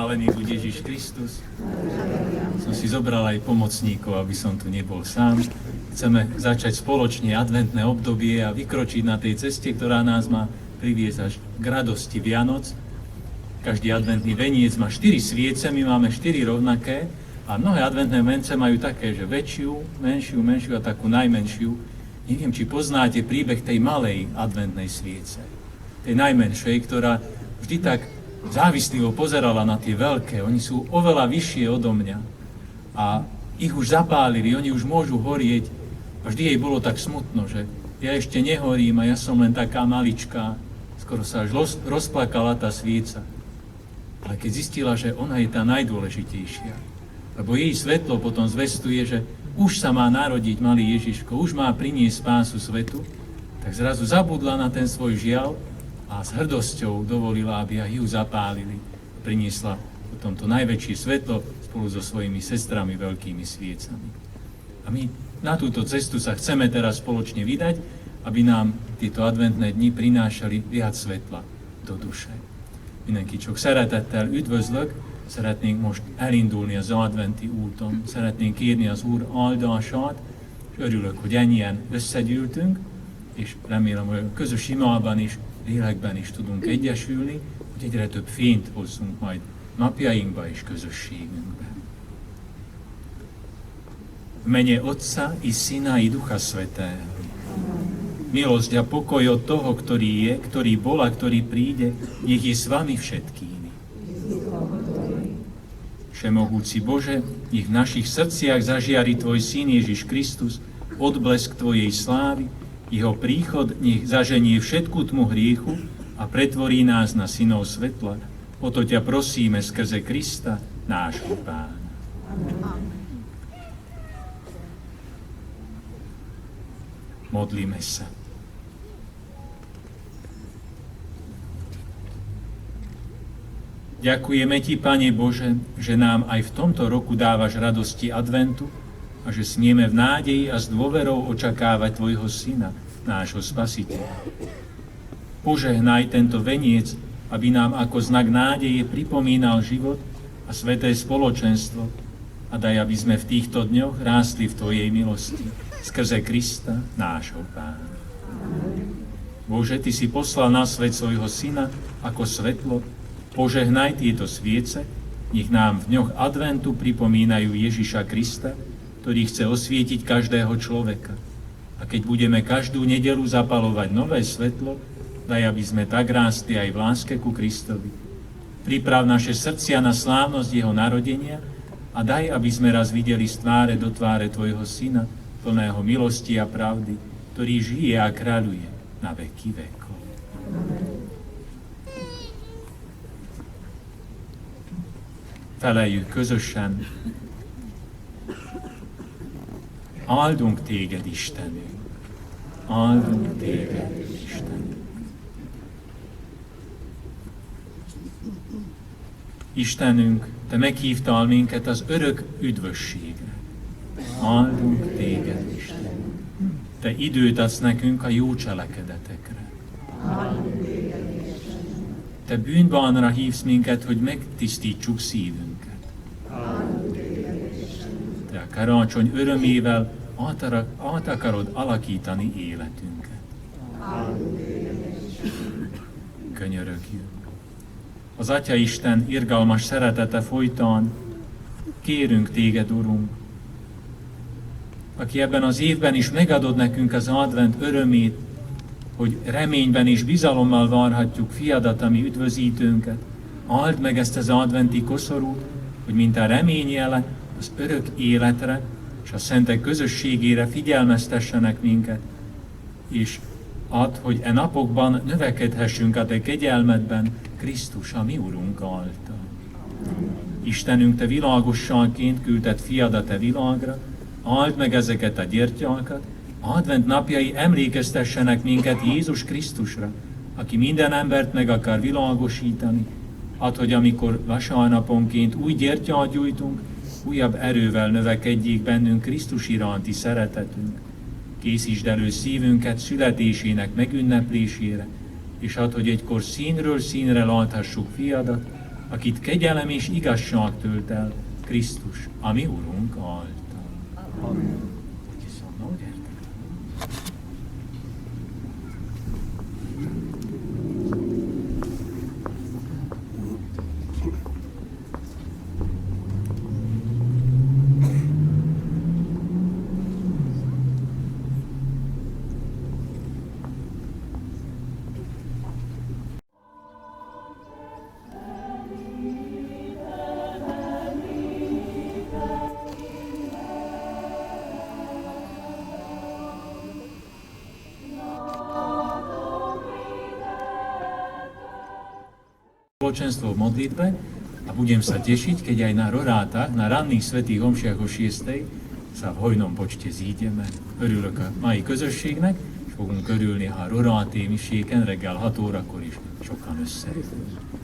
Chválený buď Ježiš Kristus. Som si zobral aj pomocníkov, aby som tu nebol sám. Chceme začať spoločne adventné obdobie a vykročiť na tej ceste, ktorá nás má priviesť až k radosti Vianoc. Každý adventný veniec má 4 sviece, my máme 4 rovnaké a mnohé adventné vence majú také, že väčšiu, menšiu a takú najmenšiu. Neviem, či poznáte príbeh tej malej adventnej sviece, tej najmenšej, ktorá vždy tak závislivo pozerala na tie veľké. Oni sú oveľa vyššie odo mňa a ich už zapálili, oni už môžu horieť a vždy jej bolo tak smutno, že ja ešte nehorím a ja som len taká maličká. Skoro sa až rozplakala tá svieca. Ale keď zistila, že ona je tá najdôležitejšia, lebo jej svetlo potom zvestuje, že už sa má narodiť malý Ježiško, už má priniesť spásu svetu, tak zrazu zabudla na ten svoj žiaľ a s hrdosťou dovolila, aby aj ju zapálili. Priniesla potom to najväčšie svetlo spolu so svojimi sestrami veľkými sviecami. A my na túto cestu sa chceme teraz spoločne vydať, aby nám tieto adventné dni prinášali viac svetla do duše. Mindenki csak szeretettel üdvözlök, szeretnénk most elindulni az adventi úton, szeretnénk kérni az Úr áldását, és örülök, hogy ennyien összegyűltünk, és remélem, hogy a közös imában is, lélekben is tudunk egyesülni, hogy egyre több fényt hozzunk majd napjainkba és közösségünkbe. V mene Otca i Syna i Ducha Svätého. Milosť a pokoj od toho, ktorý je, ktorý bol a ktorý príde, nech je s vami všetkými. Všemohúci Bože, nech v našich srdciach zažiari Tvoj Syn Ježiš Kristus, odblesk Tvojej slávy, jeho príchod nech zaženie všetku tmu hriechu a pretvorí nás na synov svetla. O to ťa prosíme skrze Krista, nášho Pána. Modlíme sa. Ďakujeme Ti, Pane Bože, že nám aj v tomto roku dávaš radosti adventu, a že smieme v nádeji a s dôverou očakávať Tvojho Syna, nášho Spasiteľa. Požehnaj tento veniec, aby nám ako znak nádeje pripomínal život a sväté spoločenstvo a daj, aby sme v týchto dňoch rástli v Tvojej milosti, skrze Krista, nášho Pána. Bože, Ty si poslal na svet svojho Syna ako svetlo, požehnaj tieto sviece, nech nám v dňoch adventu pripomínajú Ježiša Krista, ktorý chce osvietiť každého človeka. A keď budeme každú nedeľu zapalovať nové svetlo, daj, aby sme tak rástli aj v láske ku Kristovi. Priprav naše srdcia na slávnosť jeho narodenia a daj, aby sme raz videli z tváre do tváre Tvojho Syna, plného milosti a pravdy, ktorý žije a kráľuje na veky vekov. Feleljük közösen. Áldunk Téged, Istenünk! Áldunk Téged, Istenünk! Istenünk, Te meghívtál minket az örök üdvösségre. Áldunk Téged, Istenünk! Te időt adsz nekünk a jó cselekedetekre. Áldunk Téged, Istenünk! Te bűnbánra hívsz minket, hogy megtisztítsuk szívünket. Áldunk Téged, Istenünk! Te a karácsony örömével át akarod alakítani életünket. Könyörögjünk. Az Atyaisten irgalmas szeretete folytán kérünk Téged, Urunk, aki ebben az évben is megadod nekünk az advent örömét, hogy reményben és bizalommal várhatjuk Fiadat, ami üdvözítőnket. Áld meg ezt az adventi koszorút, hogy mint a reményjele az örök életre és a szentek közösségére figyelmeztessenek minket, és add, hogy e napokban növekedhessünk a Te kegyelmedben Krisztus, a mi Urunk által. Istenünk, Te világosságként küldted Fiadat a világra, áld meg ezeket a gyertyákat, advent napjai emlékeztessenek minket Jézus Krisztusra, aki minden embert meg akar világosítani. Add, hogy amikor vasárnaponként új gyertyát gyújtunk, újabb erővel növekedjék bennünk Krisztus iránti szeretetünk. Készítsd elő szívünket születésének megünneplésére, és add, hogy egykor színről színre láthassuk Fiadat, akit kegyelem és igazság tölt el Krisztus, a mi Urunk által. Amen. Viszont, gyertek! Spoločenstvo v modlitbe a budem sa tešiť, keď aj na rorátach, na ranných svätých omšiach o 6. sa v hojnom počte zídeme. Örülök a mai közösségnek, és fogunk örülni a roráti miséken reggel 6 órakor is sokan összejönnek.